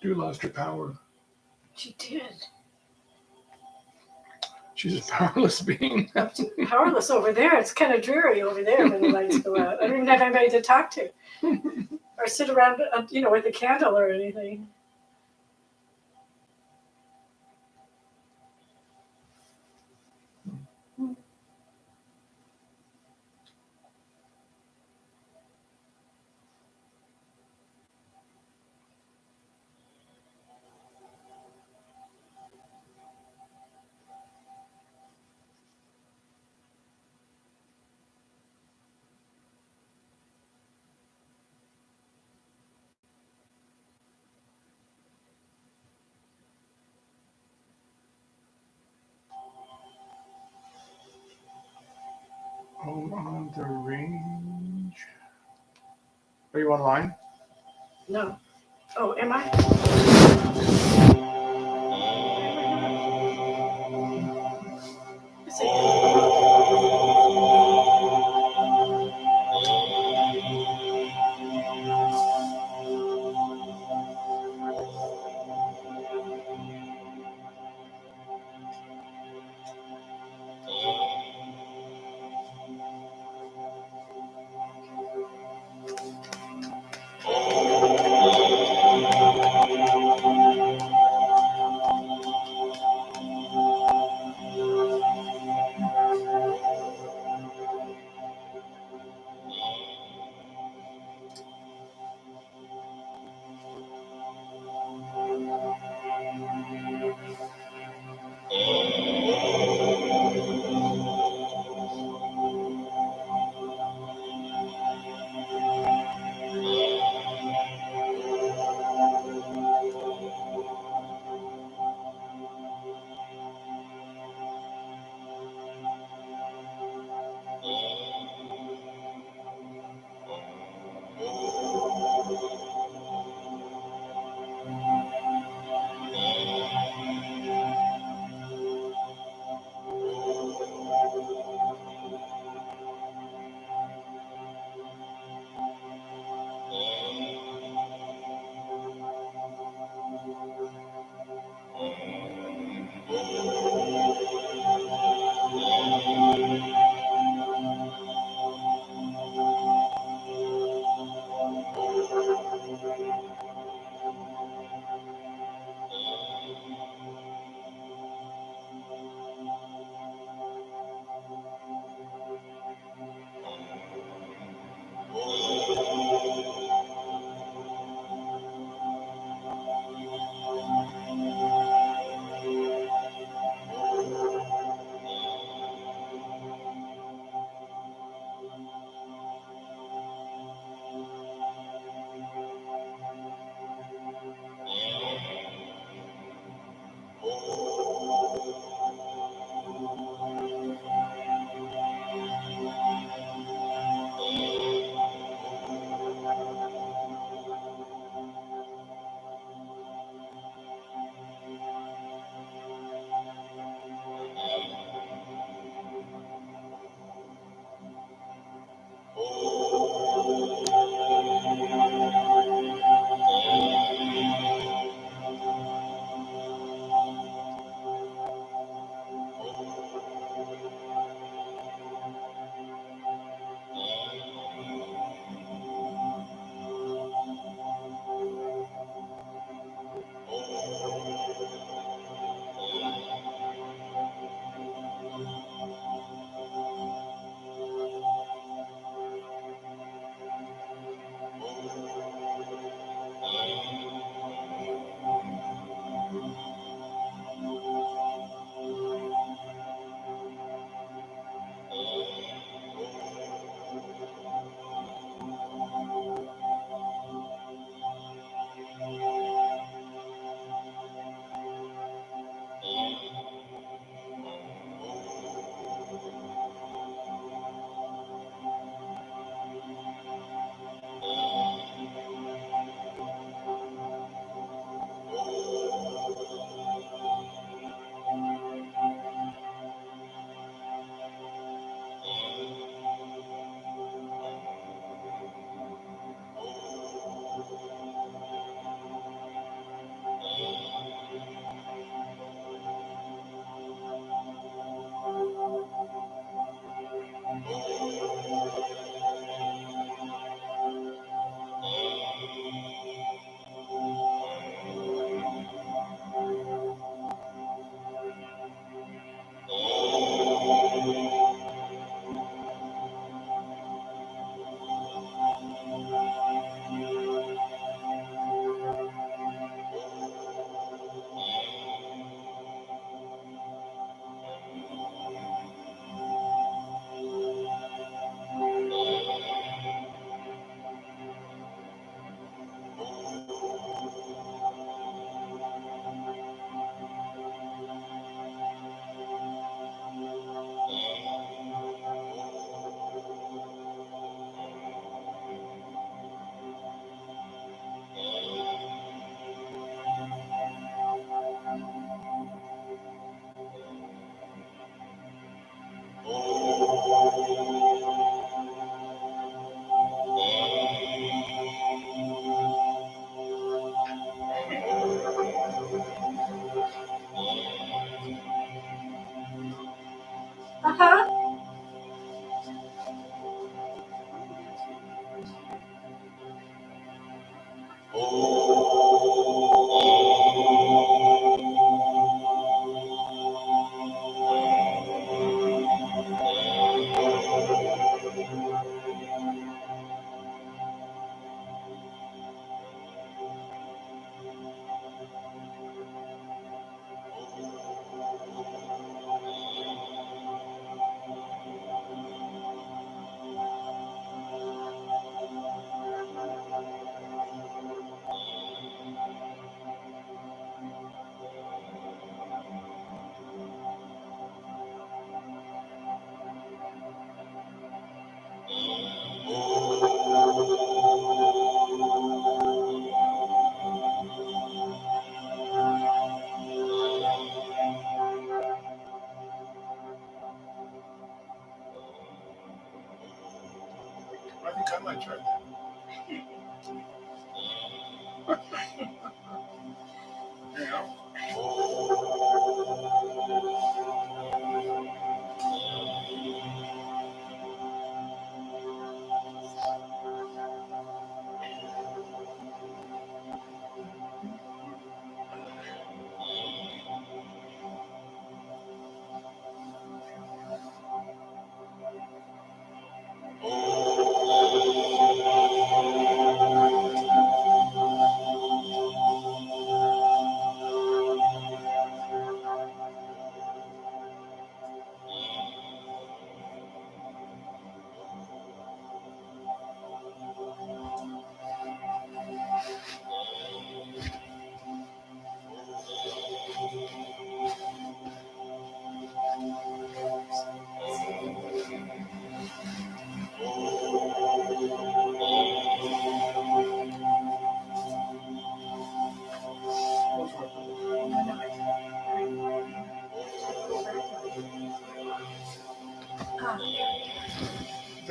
You lost her power. She did. She's a powerless being. Powerless over there. It's kind of dreary over there when the lights go out. I don't even have anybody to talk to. Or sit around, with a candle or anything. On the range. Are you online? No. Oh, am I? Is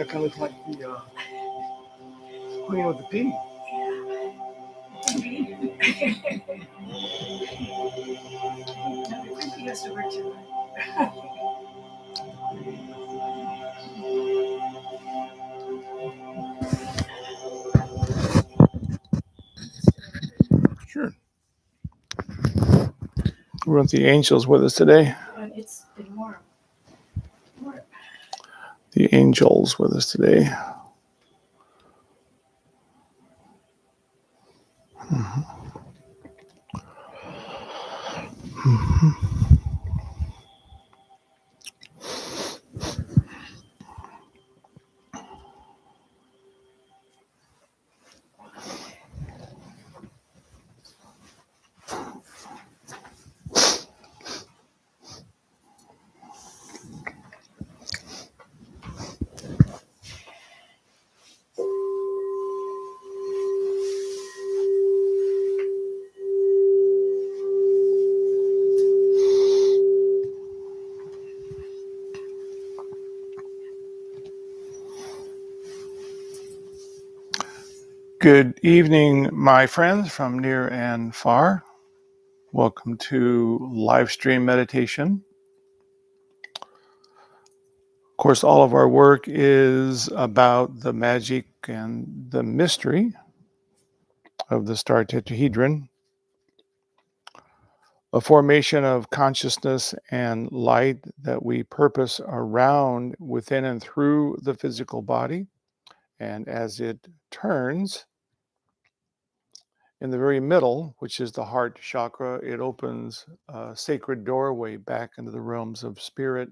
That kind of looks like the queen with the pea. He has to work too. Sure. We want the angels with us today. And it's been warm. The angels with us today. Good evening, my friends from near and far. Welcome to Livestream Meditation. Of course, all of our work is about the magic and the mystery of the star Tetrahedron, a formation of consciousness and light that we purpose around, within, and through the physical body. And as it turns, in the very middle, which is the heart chakra, it opens a sacred doorway back into the realms of spirit,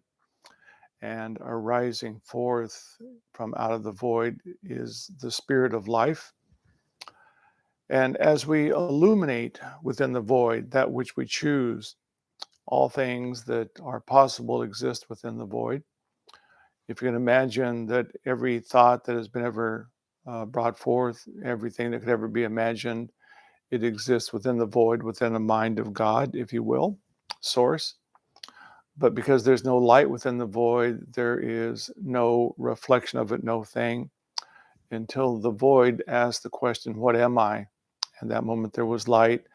and arising forth from out of the void is the spirit of life. And as we illuminate within the void that which we choose, all things that are possible exist within the void. If you can imagine that every thought that has been ever brought forth, everything that could ever be imagined, it exists within the void, within the mind of God, if you will, source. But because there's no light within the void, there is no reflection of it, no thing, until the void asks the question, what am I? And that moment there was light,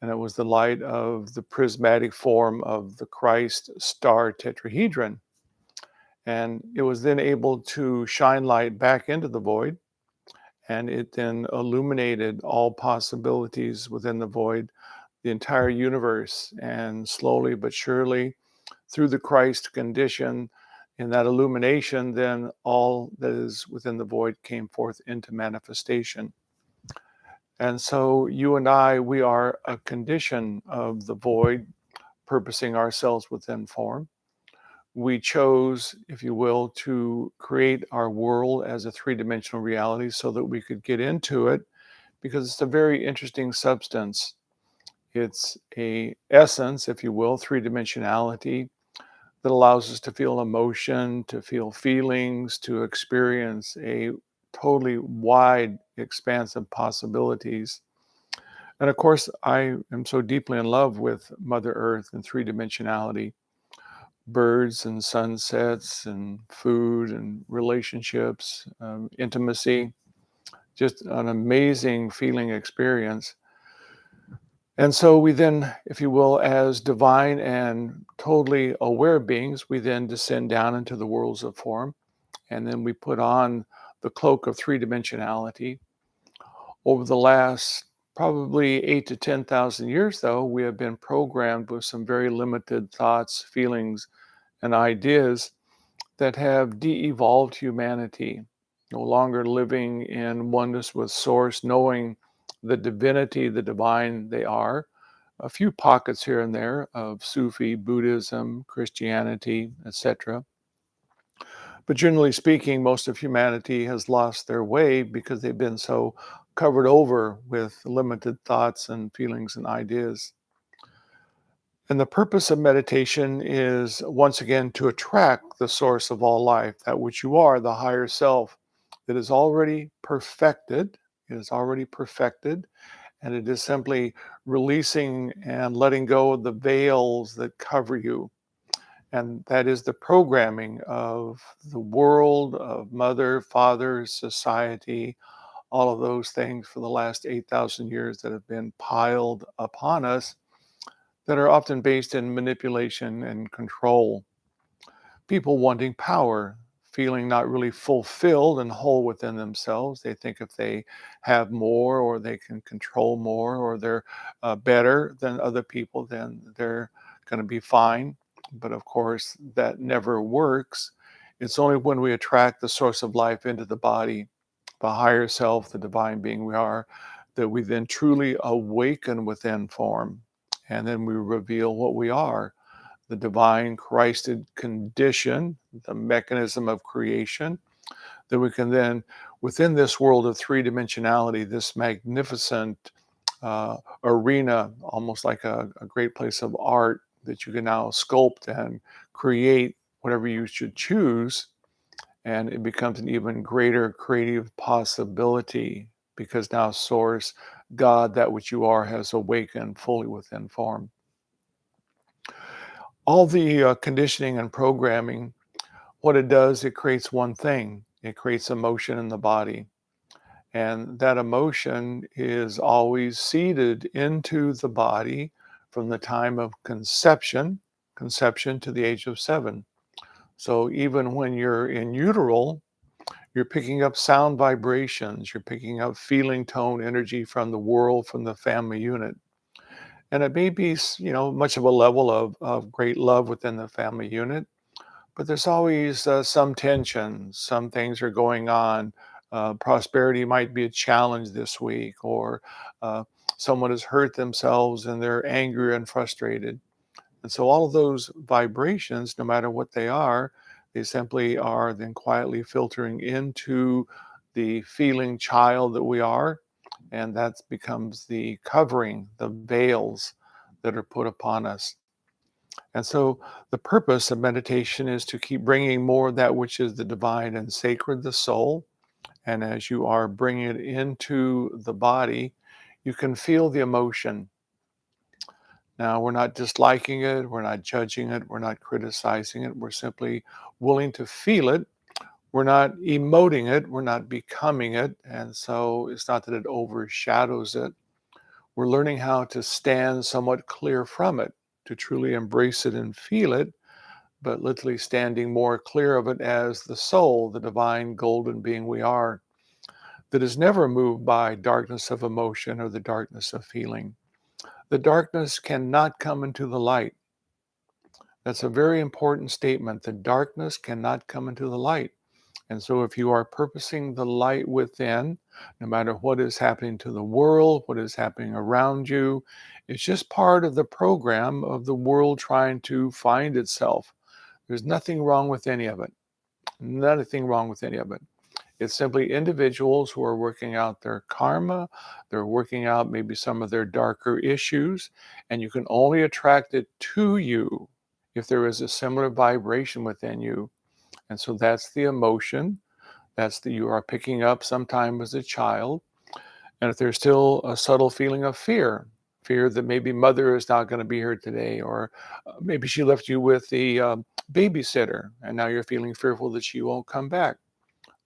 and it was the light of the prismatic form of the Christ star tetrahedron. And it was then able to shine light back into the void, and it then illuminated all possibilities within the void, the entire universe. And slowly but surely, through the Christ condition, in that illumination, then all that is within the void came forth into manifestation. And so you and I, we are a condition of the void, purposing ourselves within form. We chose, if you will, to create our world as a three-dimensional reality so that we could get into it, because it's a very interesting substance. It's a essence, if you will, three-dimensionality, that allows us to feel emotion, to feel feelings, to experience a totally wide expanse of possibilities. And of course, I am so deeply in love with Mother Earth and three-dimensionality. Birds and sunsets and food and relationships, intimacy, just an amazing feeling experience. And so we then, if you will, as divine and totally aware beings, we then descend down into the worlds of form, and then we put on the cloak of three-dimensionality. Over the last probably 8 to 10,000 years, though, we have been programmed with some very limited thoughts, feelings, and ideas that have de-evolved humanity, no longer living in oneness with Source, knowing the divinity, the divine they are. A few pockets here and there of Sufi, Buddhism, Christianity, etc. But generally speaking, most of humanity has lost their way because they've been so covered over with limited thoughts and feelings and ideas. And the purpose of meditation is, once again, to attract the source of all life, that which you are, the higher self, that is already perfected. It is already perfected, and it is simply releasing and letting go of the veils that cover you. And that is the programming of the world, of mother, father, society, all of those things for the last 8,000 years that have been piled upon us that are often based in manipulation and control. People wanting power, feeling not really fulfilled and whole within themselves. They think if they have more or they can control more or they're better than other people, then they're going to be fine. But of course, that never works. It's only when we attract the source of life into the body, the higher self, the divine being we are, that we then truly awaken within form. And then we reveal what we are, the divine Christed condition, the mechanism of creation, that we can then, within this world of three dimensionality, this magnificent arena, almost like a great place of art that you can now sculpt and create whatever you should choose. And it becomes an even greater creative possibility because now Source, God, that which you are, has awakened fully within form. All the conditioning and programming, what it does, it creates one thing. It creates emotion in the body. And that emotion is always seeded into the body from the time of conception to the age of 7. So even when you're in utero, you're picking up sound vibrations, you're picking up feeling tone energy from the world, from the family unit. And it may be, much of a level of great love within the family unit, but there's always some tension. Some things are going on. Prosperity might be a challenge this week, or uh, someone has hurt themselves and they're angry and frustrated. And so all of those vibrations, no matter what they simply are then quietly filtering into the feeling child that we are. And that becomes the covering, the veils that are put upon us. And so the purpose of meditation is to keep bringing more of that which is the divine and sacred, the soul. And as you are bringing it into the body, you can feel the emotion. Now, we're not disliking it, we're not judging it, we're not criticizing it, we're simply willing to feel it. We're not emoting it, we're not becoming it. And so it's not that it overshadows it. We're learning how to stand somewhat clear from it, to truly embrace it and feel it, but literally standing more clear of it as the soul, the divine golden being we are, that is never moved by darkness of emotion or the darkness of feeling. The darkness cannot come into the light. That's a very important statement. The darkness cannot come into the light. And so if you are purposing the light within, no matter what is happening to the world, what is happening around you, it's just part of the program of the world trying to find itself. There's nothing wrong with any of it. Nothing wrong with any of it. It's simply individuals who are working out their karma. They're working out maybe some of their darker issues, and you can only attract it to you if there is a similar vibration within you. And so that's the emotion. That's the you are picking up sometime as a child. And if there's still a subtle feeling of fear that maybe mother is not going to be here today, or maybe she left you with the babysitter, and now you're feeling fearful that she won't come back.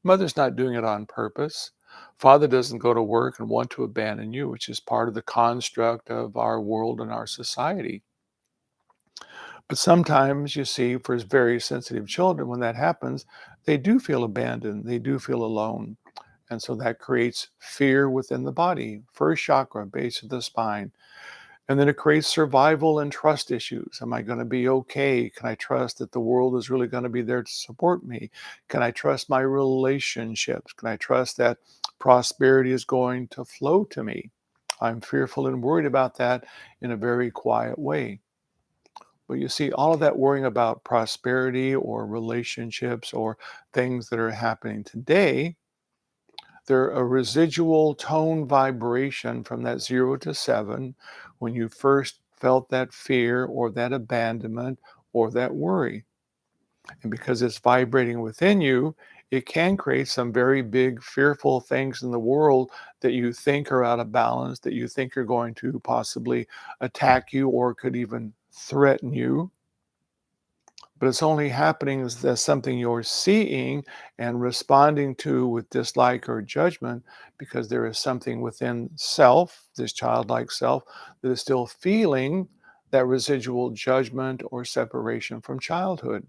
Mother's not doing it on purpose. Father doesn't go to work and want to abandon you, which is part of the construct of our world and our society. But sometimes you see, for very sensitive children, when that happens, they do feel abandoned, they do feel alone. And so that creates fear within the body, first chakra, base of the spine. And then it creates survival and trust issues. Am I going to be okay? Can I trust that the world is really going to be there to support me? Can I trust my relationships? Can I trust that prosperity is going to flow to me? I'm fearful and worried about that in a very quiet way. But you see, all of that worrying about prosperity or relationships or things that are happening today, they're a residual tone vibration from that 0 to 7 when you first felt that fear or that abandonment or that worry. And because it's vibrating within you, it can create some very big, fearful things in the world that you think are out of balance, that you think are going to possibly attack you or could even threaten you. but it's only happening as something you're seeing and responding to with dislike or judgment, because there is something within self, this childlike self, that is still feeling that residual judgment or separation from childhood.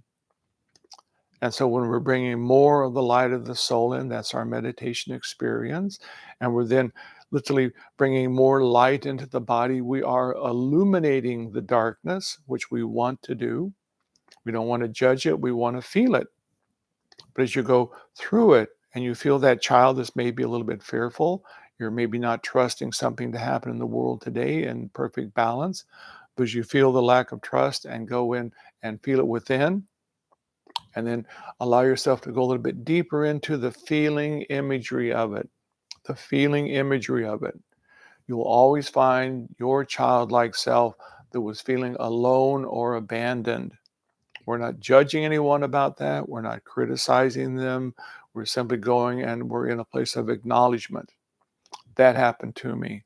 And so when we're bringing more of the light of the soul in, that's our meditation experience, and we're then literally bringing more light into the body, we are illuminating the darkness, which we want to do. We don't want to judge it, we want to feel it. But as you go through it and you feel that child is maybe a little bit fearful, you're maybe not trusting something to happen in the world today in perfect balance, but as you feel the lack of trust and go in and feel it within, and then allow yourself to go a little bit deeper into the feeling imagery of it, the feeling imagery of it. You'll always find your childlike self that was feeling alone or abandoned. We're not judging anyone about that. We're not criticizing them. We're simply going and we're in a place of acknowledgement. That happened to me.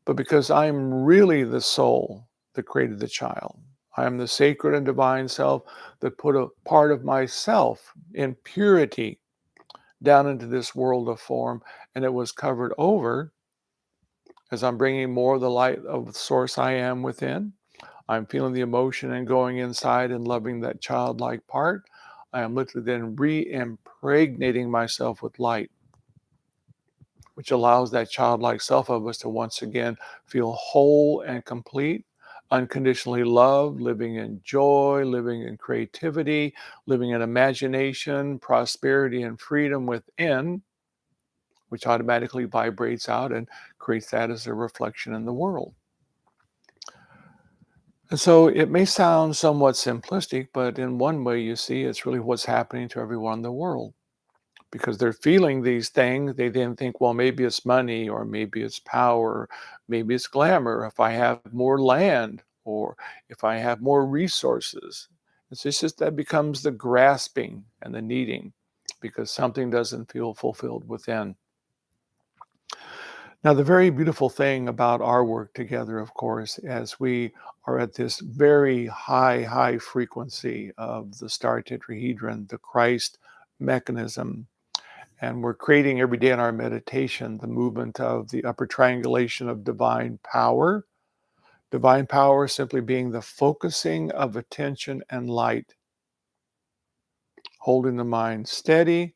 But because I'm really the soul that created the child, I am the sacred and divine self that put a part of myself in purity down into this world of form, and it was covered over as I'm bringing more of the light of the source I am within. I'm feeling the emotion and going inside and loving that childlike part. I am literally then re-impregnating myself with light, which allows that childlike self of us to once again feel whole and complete, unconditionally loved, living in joy, living in creativity, living in imagination, prosperity, and freedom within, which automatically vibrates out and creates that as a reflection in the world. And so it may sound somewhat simplistic, but in one way, you see, it's really what's happening to everyone in the world. Because they're feeling these things, they then think, well, maybe it's money, or maybe it's power, maybe it's glamour. If I have more land, or if I have more resources, it's just that becomes the grasping and the needing, because something doesn't feel fulfilled within. Now, the very beautiful thing about our work together, of course, as we are at this very high frequency of the star tetrahedron, the Christ mechanism, and we're creating every day in our meditation the movement of the upper triangulation of divine power. Divine power simply being the focusing of attention and light, holding the mind steady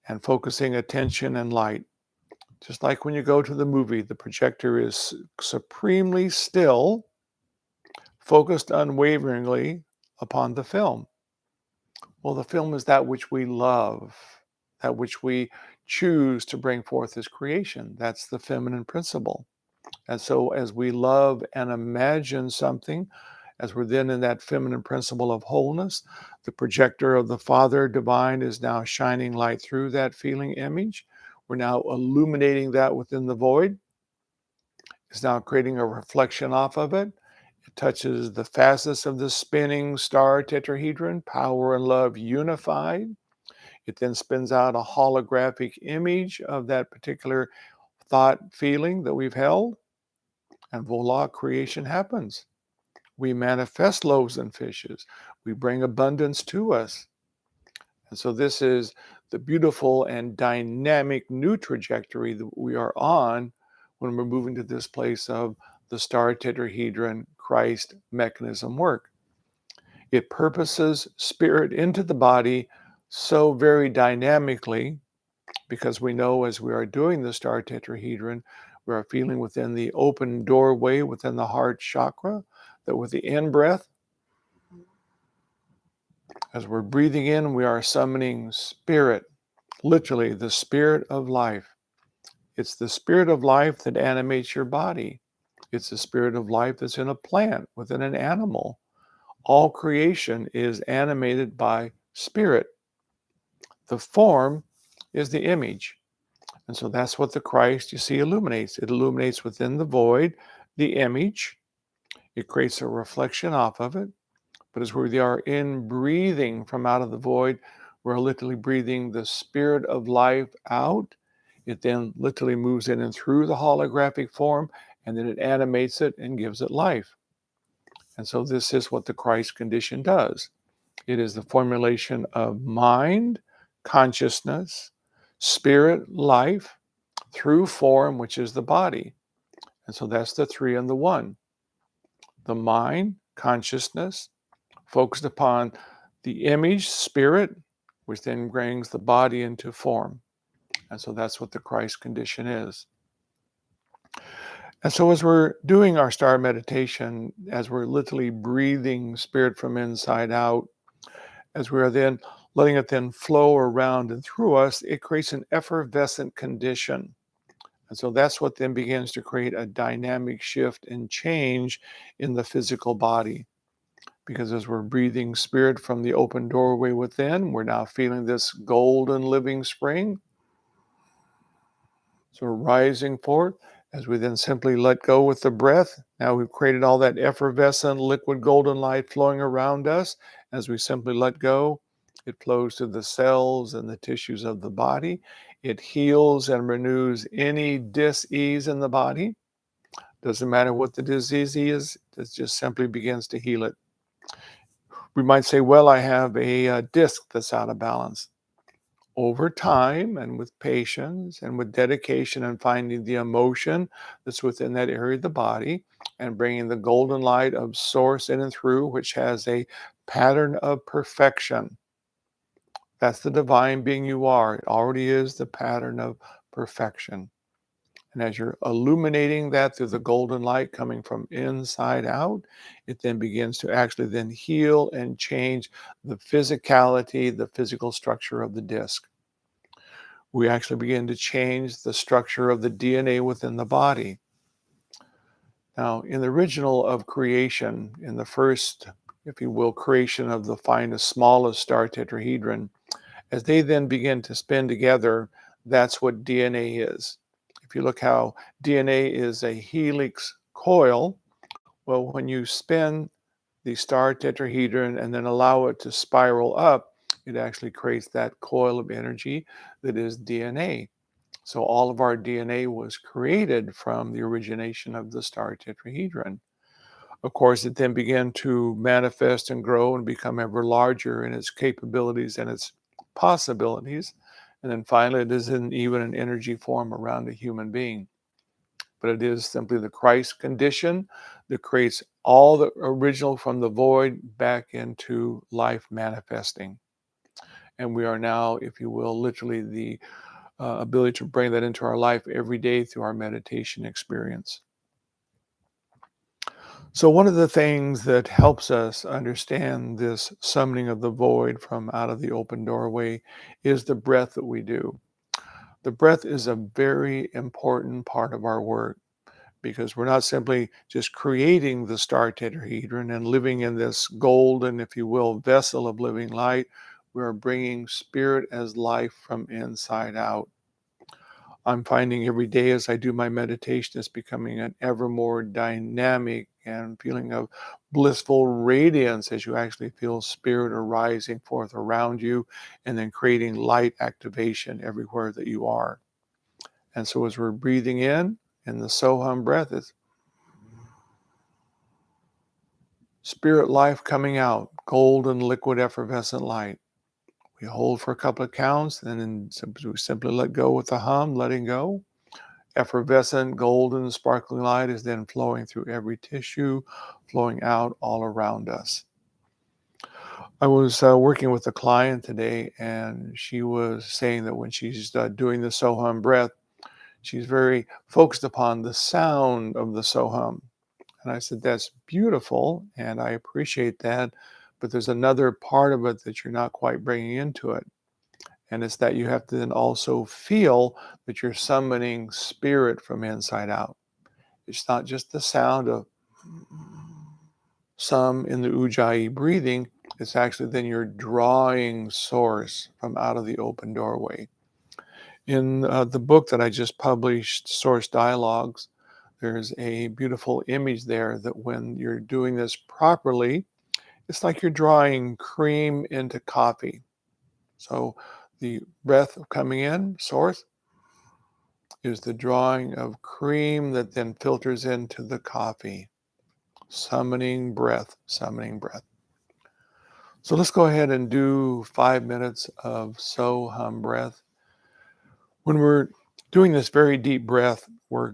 and focusing attention and light. Just like when you go to the movie, the projector is supremely still, focused unwaveringly upon the film. Well, the film is that which we love, that which we choose to bring forth as creation. That's the feminine principle. And so as we love and imagine something, as we're then in that feminine principle of wholeness, the projector of the Father divine is now shining light through that feeling image. We're now illuminating that within the void. It's now creating a reflection off of it. It touches the facets of the spinning star tetrahedron, power and love unified. It then spins out a holographic image of that particular thought feeling that we've held, and voila, creation happens. We manifest loaves and fishes. We bring abundance to us. And so this is the beautiful and dynamic new trajectory that we are on when we're moving to this place of the star tetrahedron Christ mechanism work. It purposes spirit into the body so very dynamically, because we know as we are doing the star tetrahedron, we are feeling within the open doorway within the heart chakra, that with the in-breath, as we're breathing in, we are summoning spirit, literally the spirit of life. It's the spirit of life that animates your body. It's the spirit of life that's in a plant, within an animal. All creation is animated by spirit. The form is the image. And so that's what the Christ, you see, illuminates. It illuminates within the void the image. It creates a reflection off of it. But as we are in breathing from out of the void, we're literally breathing the spirit of life out. It then literally moves in and through the holographic form, and then it animates it and gives it life. And so this is what the Christ condition does. It is the formulation of mind, consciousness, spirit, life, through form, which is the body. And so that's the three and the one. The mind, consciousness, focused upon the image, spirit, which then brings the body into form. And so that's what the Christ condition is. And so as we're doing our star meditation, as we're literally breathing spirit from inside out, as we are then letting it then flow around and through us, it creates an effervescent condition. And so that's what then begins to create a dynamic shift and change in the physical body. Because as we're breathing spirit from the open doorway within, we're now feeling this golden living spring. So we're rising forth as we then simply let go with the breath. Now we've created all that effervescent liquid golden light flowing around us. As we simply let go, it flows to the cells and the tissues of the body. It heals and renews any dis-ease in the body. Doesn't matter what the disease is, it just simply begins to heal it. We might say, well, I have a disc that's out of balance. Over time and with patience and with dedication and finding the emotion that's within that area of the body and bringing the golden light of source in and through, which has a pattern of perfection. That's the divine being you are. It already is the pattern of perfection. And as you're illuminating that through the golden light coming from inside out, it then begins to actually then heal and change the physicality, the physical structure of the disc. We actually begin to change the structure of the DNA within the body. Now, in the original of creation, in the first, if you will, creation of the finest, smallest star tetrahedron, as they then begin to spin together, that's what DNA is. If you look how DNA is a helix coil, well, when you spin the star tetrahedron and then allow it to spiral up, it actually creates that coil of energy that is DNA. So all of our DNA was created from the origination of the star tetrahedron. Of course, it then began to manifest and grow and become ever larger in its capabilities and its possibilities. And then finally, it is in even an energy form around a human being. But it is simply the Christ condition that creates all the original from the void back into life manifesting. And we are now, if you will, literally the ability to bring that into our life every day through our meditation experience. So one of the things that helps us understand this summoning of the void from out of the open doorway is the breath that we do. The breath is a very important part of our work because we're not simply just creating the star tetrahedron and living in this golden, if you will, vessel of living light. We are bringing spirit as life from inside out. I'm finding every day as I do my meditation, it's becoming an ever more dynamic and feeling of blissful radiance as you actually feel spirit arising forth around you and then creating light activation everywhere that you are. And so as we're breathing in the Soham breath, it's spirit life coming out, golden liquid effervescent light. We hold for a couple of counts and then we simply let go with the hum, letting go. Effervescent, golden, sparkling light is then flowing through every tissue, flowing out all around us. I was working with a client today, and she was saying that when she's doing the Soham breath, she's very focused upon the sound of the Soham. And I said, that's beautiful, and I appreciate that, but there's another part of it that you're not quite bringing into it. And it's that you have to then also feel that you're summoning spirit from inside out. It's not just the sound of some in the Ujjayi breathing. It's actually then you're drawing source from out of the open doorway. In the book that I just published, Source Dialogues, there's a beautiful image there that when you're doing this properly, it's like you're drawing cream into coffee. So the breath coming in, source, is the drawing of cream that then filters into the coffee. Summoning breath, summoning breath. So let's go ahead and do 5 minutes of so hum breath. When we're doing this very deep breath, we're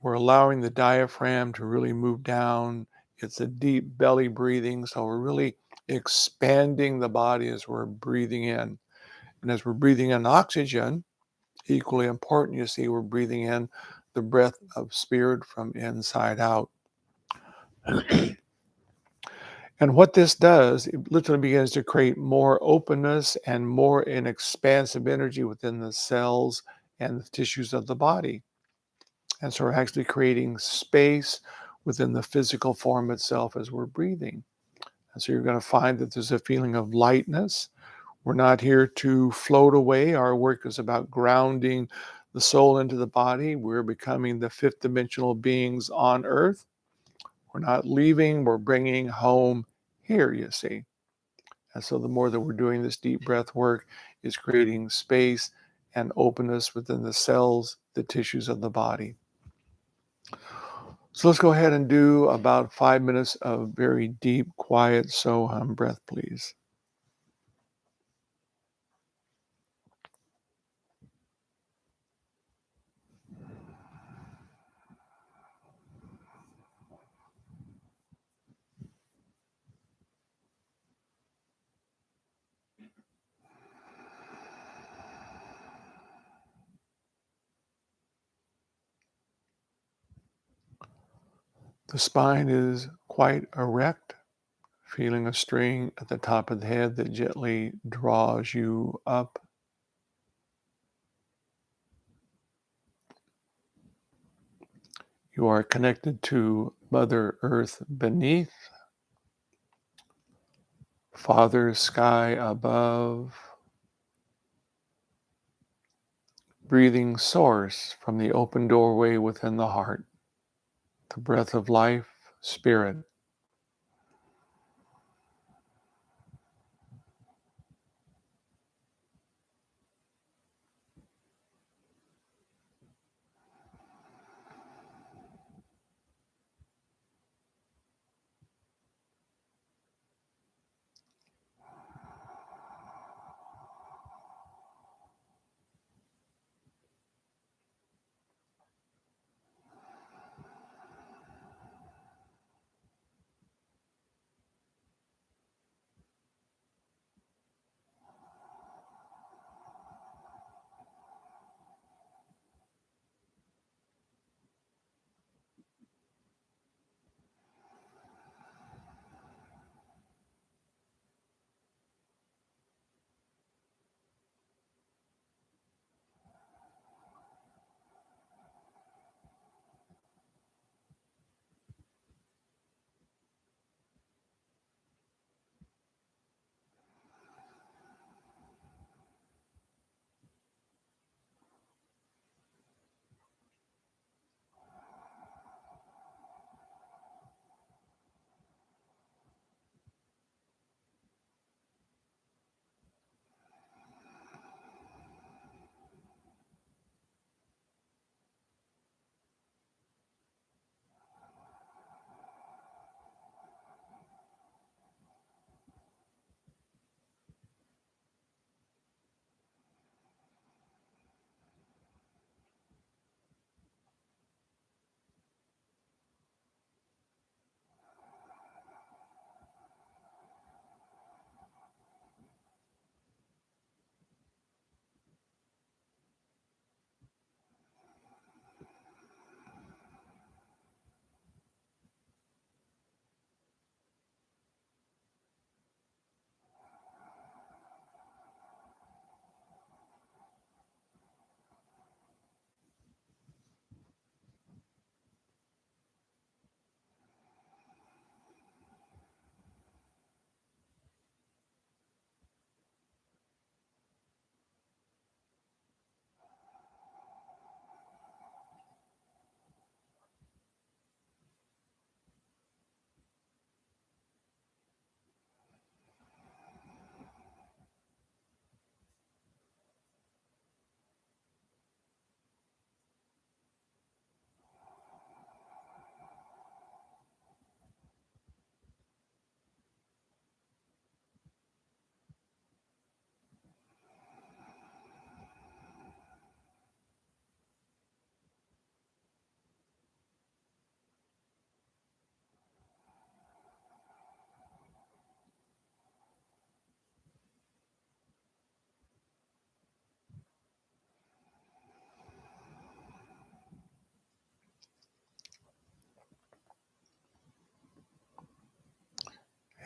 allowing the diaphragm to really move down. It's a deep belly breathing, so we're really expanding the body as we're breathing in. And as we're breathing in oxygen, equally important, you see, we're breathing in the breath of spirit from inside out. And what this does, it literally begins to create more openness and more an expansive energy within the cells and the tissues of the body. And so we're actually creating space within the physical form itself as we're breathing. And so you're going to find that there's a feeling of lightness. We're not here to float away. Our work is about grounding the soul into the body. We're becoming the fifth dimensional beings on earth. We're not leaving, we're bringing home here, you see. And so the more that we're doing this deep breath work is creating space and openness within the cells, the tissues of the body. So let's go ahead and do about 5 minutes of very deep, quiet so hum breath, please. The spine is quite erect, feeling a string at the top of the head that gently draws you up. You are connected to Mother Earth beneath, Father Sky above, breathing source from the open doorway within the heart, the breath of life, spirit.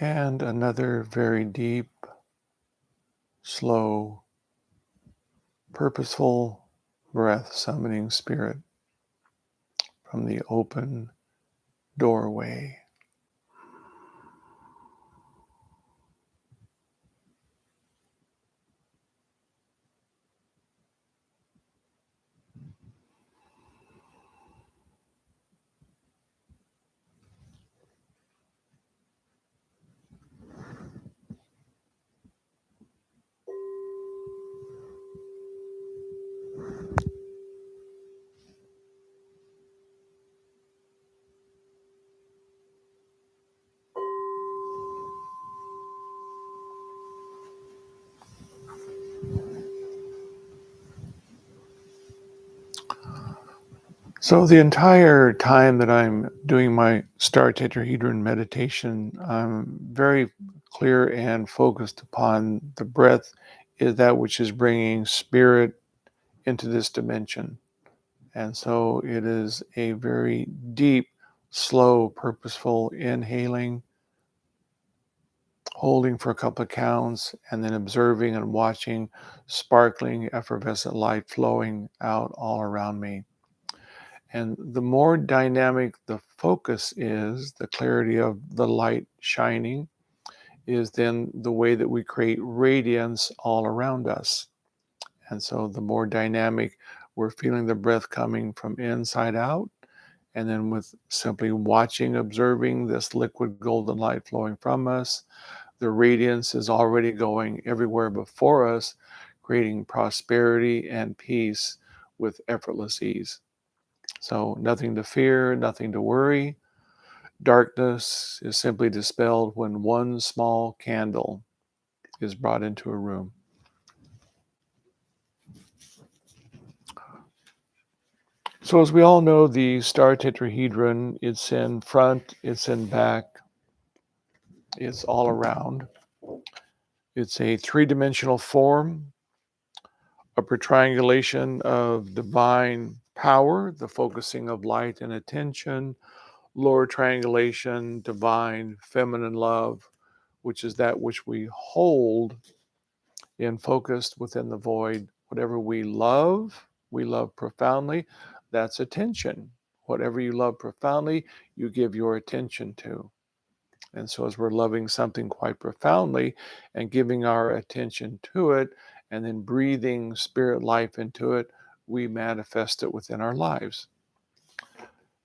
And another very deep, slow, purposeful breath, summoning spirit from the open doorway. So the entire time that I'm doing my Star Tetrahedron meditation, I'm very clear and focused upon the breath is that which is bringing spirit into this dimension. And so it is a very deep, slow, purposeful inhaling, holding for a couple of counts, and then observing and watching sparkling, effervescent light flowing out all around me. And the more dynamic the focus is, the clarity of the light shining, is then the way that we create radiance all around us. And so the more dynamic we're feeling the breath coming from inside out, and then with simply watching, observing this liquid golden light flowing from us, the radiance is already going everywhere before us, creating prosperity and peace with effortless ease. So nothing to fear, nothing to worry. Darkness is simply dispelled when one small candle is brought into a room. So as we all know, the star tetrahedron, it's in front, it's in back, it's all around. It's a three-dimensional form, upper triangulation of divine power, the focusing of light and attention, lower triangulation, divine feminine love, which is that which we hold in focused within the void. Whatever we love profoundly, that's attention. Whatever you love profoundly, you give your attention to. And so as we're loving something quite profoundly and giving our attention to it, and then breathing spirit life into it, we manifest it within our lives.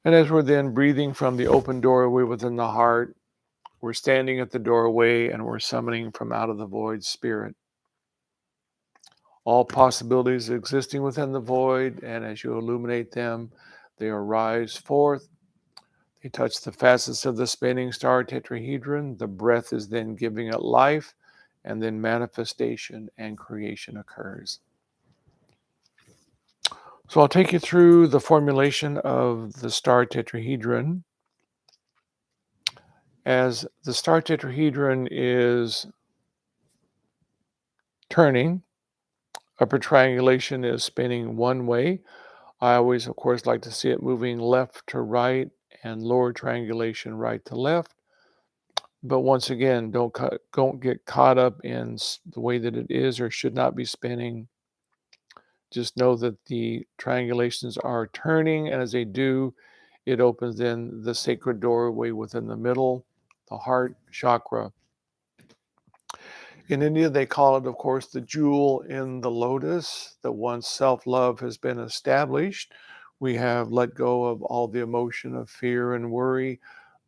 And as we're then breathing from the open doorway within the heart, we're standing at the doorway and we're summoning from out of the void spirit. All possibilities existing within the void, and as you illuminate them, they arise forth. They touch the facets of the spinning star tetrahedron. The breath is then giving it life, and then manifestation and creation occurs. So I'll take you through the formulation of the star tetrahedron. As the star tetrahedron is turning, upper triangulation is spinning one way. I always, of course, like to see it moving left to right and lower triangulation right to left. But once again, don't get caught up in the way that it is or should not be spinning. Just know that the triangulations are turning, and as they do, it opens in the sacred doorway within the middle, the heart chakra. In India, they call it, of course, the jewel in the lotus, that once self-love has been established, we have let go of all the emotion of fear and worry.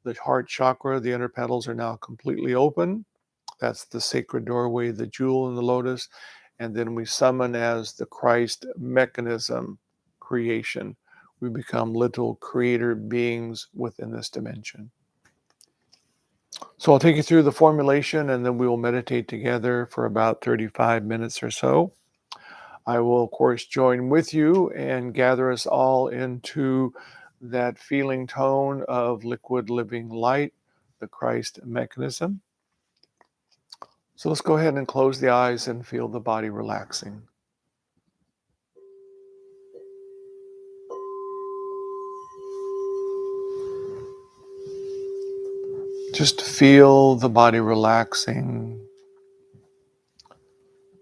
The heart chakra, the inner petals are now completely open. That's the sacred doorway, the jewel in the lotus. And then we summon as the Christ mechanism creation. We become little creator beings within this dimension. So I'll take you through the formulation and then we will meditate together for about 35 minutes or so. I will, of course, join with you and gather us all into that feeling tone of liquid living light, the Christ mechanism. So let's go ahead and close the eyes and feel the body relaxing. Just feel the body relaxing.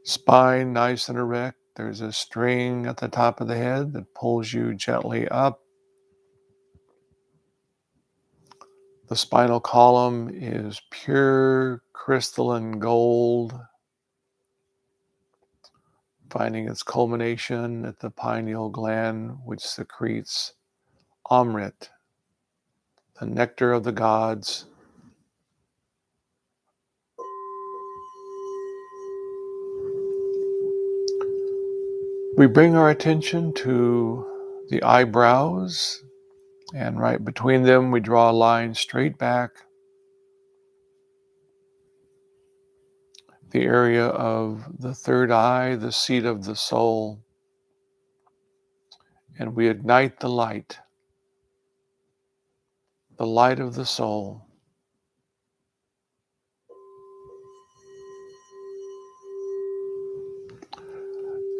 Spine nice and erect. There's a string at the top of the head that pulls you gently up. The spinal column is pure crystalline gold, finding its culmination at the pineal gland, which secretes Amrit, the nectar of the gods. We bring our attention to the eyebrows, and right between them we draw a line straight back. The area of the third eye, the seat of the soul, and we ignite the light of the soul.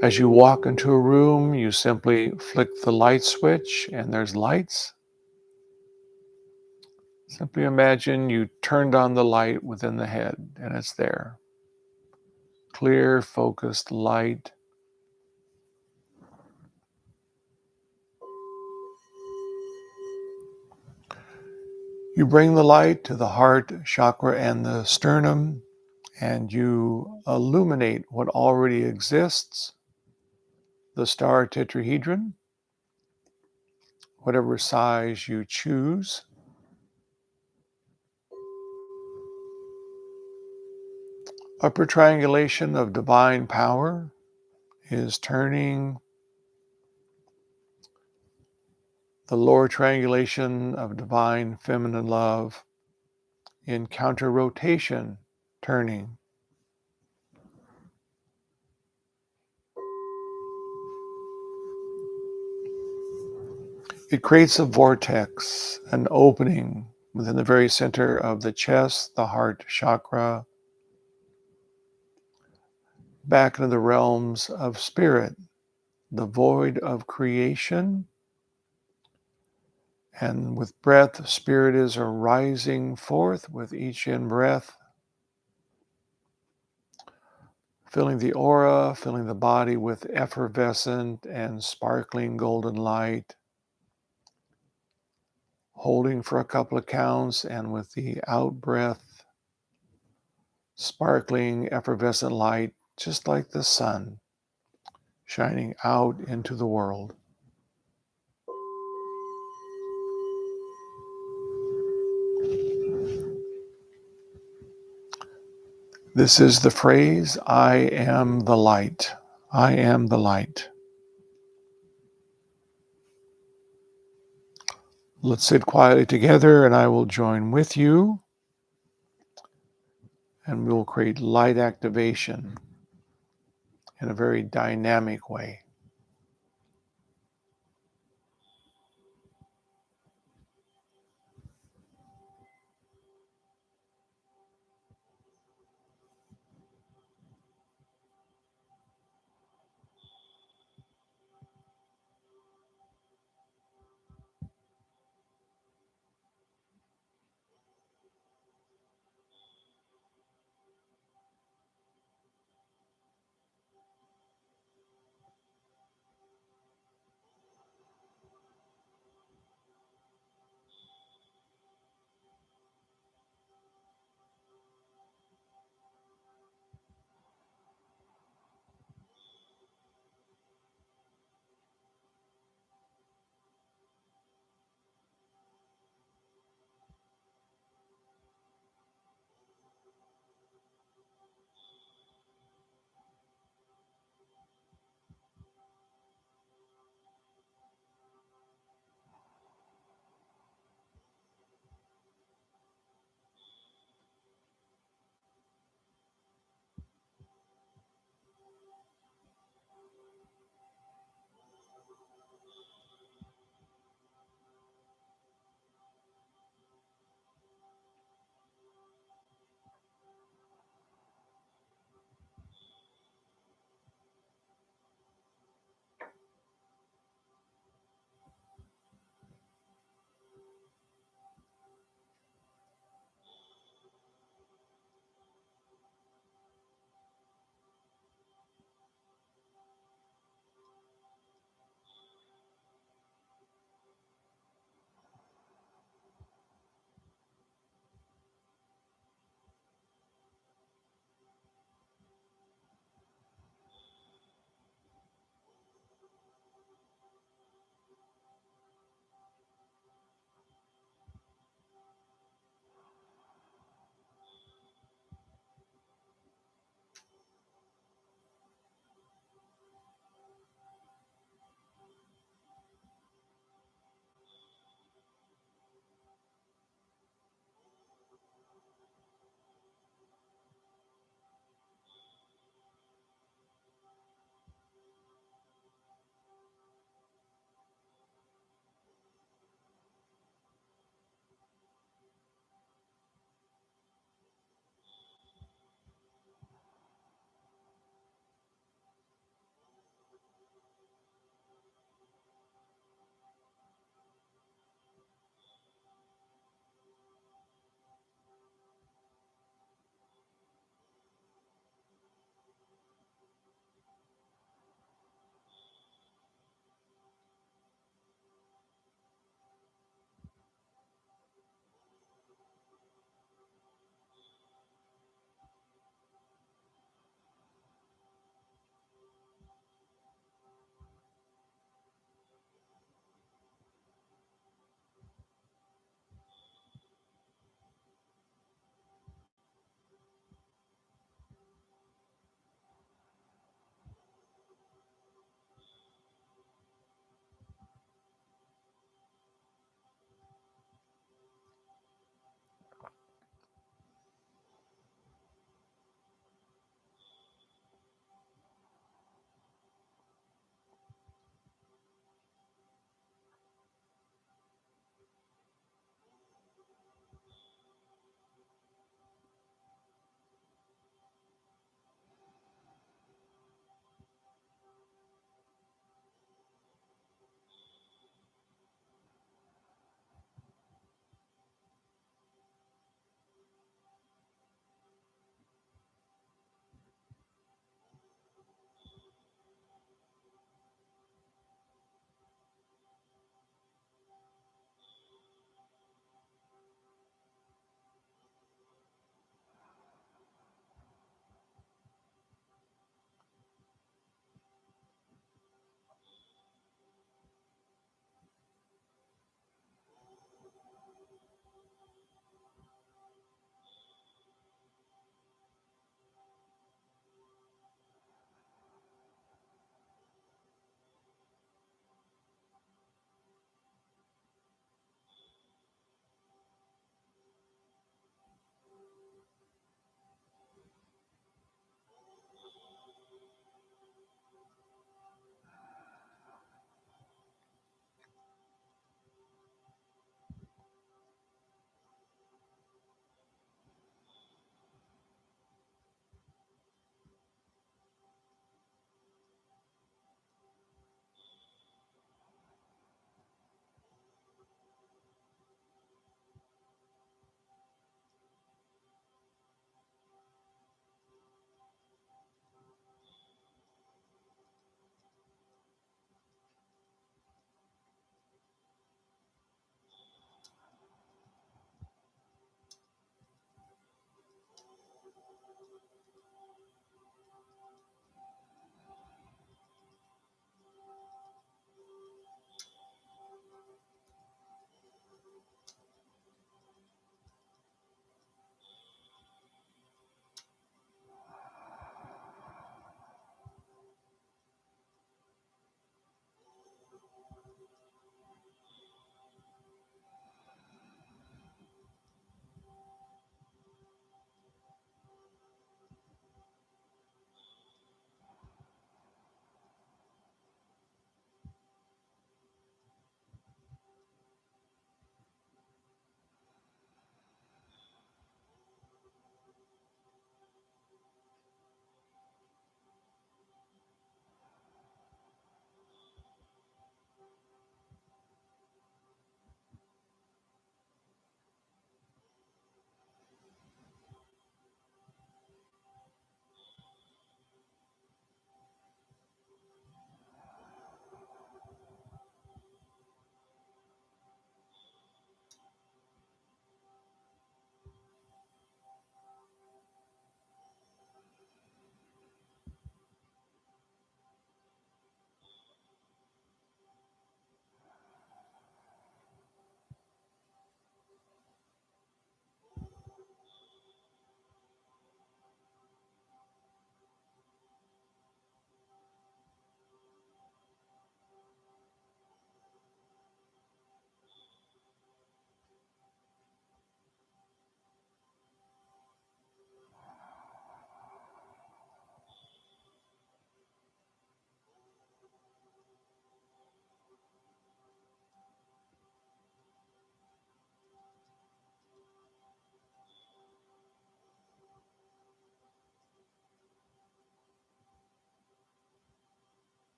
As you walk into a room, you simply flick the light switch and there's lights. Simply imagine you turned on the light within the head and it's there. Clear, focused light. You bring the light to the heart chakra and the sternum, and you illuminate what already exists, the star tetrahedron, whatever size you choose. Upper triangulation of divine power is turning. The lower triangulation of divine feminine love in counter rotation, turning. It creates a vortex, an opening within the very center of the chest, the heart chakra, back into the realms of spirit, the void of creation. And with breath, spirit is arising forth with each in-breath, filling the aura, filling the body with effervescent and sparkling golden light, holding for a couple of counts, and with the out-breath, sparkling, effervescent light, just like the sun, shining out into the world. This is the phrase, I am the light. I am the light. Let's sit quietly together and I will join with you and we'll create light activation in a very dynamic way.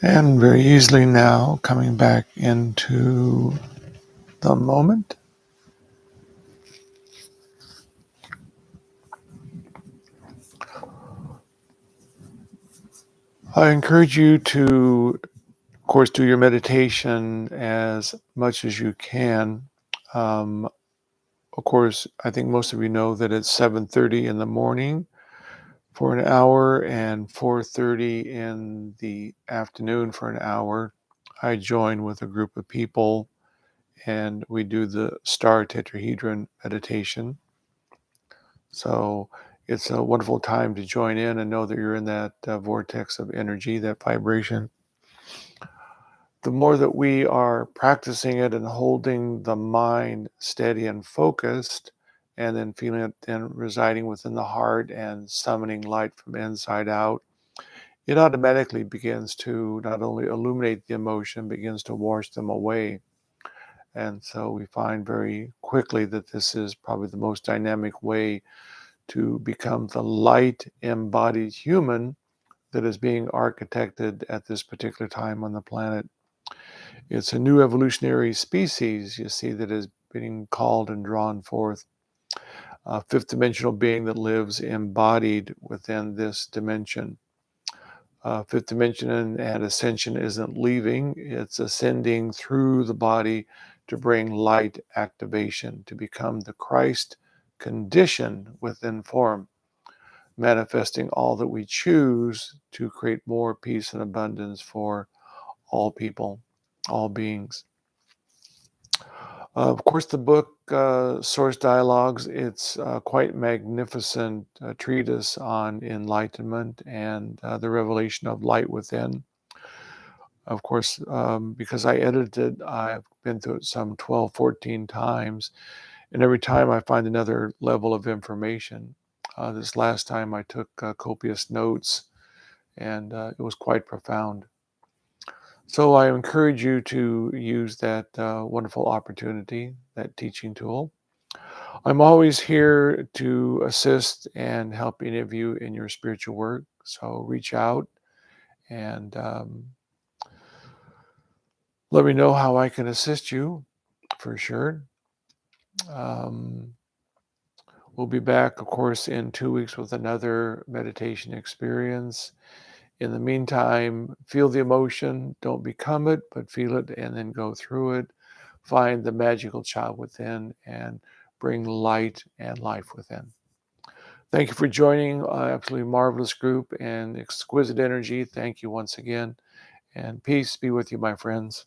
And very easily now coming back into the moment. I encourage you to, of course, do your meditation as much as you can. Of course, I think most of you know that it's 7:30 in the morning for an hour and 4:30 in the afternoon for an hour. I join with a group of people and we do the star tetrahedron meditation. So it's a wonderful time to join in and know that you're in that vortex of energy, that vibration. The more that we are practicing it and holding the mind steady and focused, and then feeling it then residing within the heart and summoning light from inside out, it automatically begins to not only illuminate the emotion, begins to wash them away. And so we find very quickly that this is probably the most dynamic way to become the light embodied human that is being architected at this particular time on the planet. It's a new evolutionary species, you see, that is being called and drawn forth. A fifth dimensional being that lives embodied within this dimension. Fifth dimension and ascension isn't leaving, it's ascending through the body to bring light activation, to become the Christ condition within form, manifesting all that we choose to create more peace and abundance for all people, all beings. Of course, the book Source Dialogues, it's quite magnificent treatise on enlightenment and the revelation of light within. Of course, because I edited it, I've been through it some 12, 14 times, and every time I find another level of information. This last time I took copious notes, and it was quite profound. So I encourage you to use that wonderful opportunity, that teaching tool. I'm always here to assist and help any of you in your spiritual work. So reach out and let me know how I can assist you for sure. Um, we'll be back, of course, in 2 weeks with another meditation experience. In the meantime, feel the emotion, don't become it, but feel it and then go through it. Find the magical child within and bring light and life within. Thank you for joining. Absolutely marvelous group and exquisite energy. Thank you once again. And peace be with you, my friends.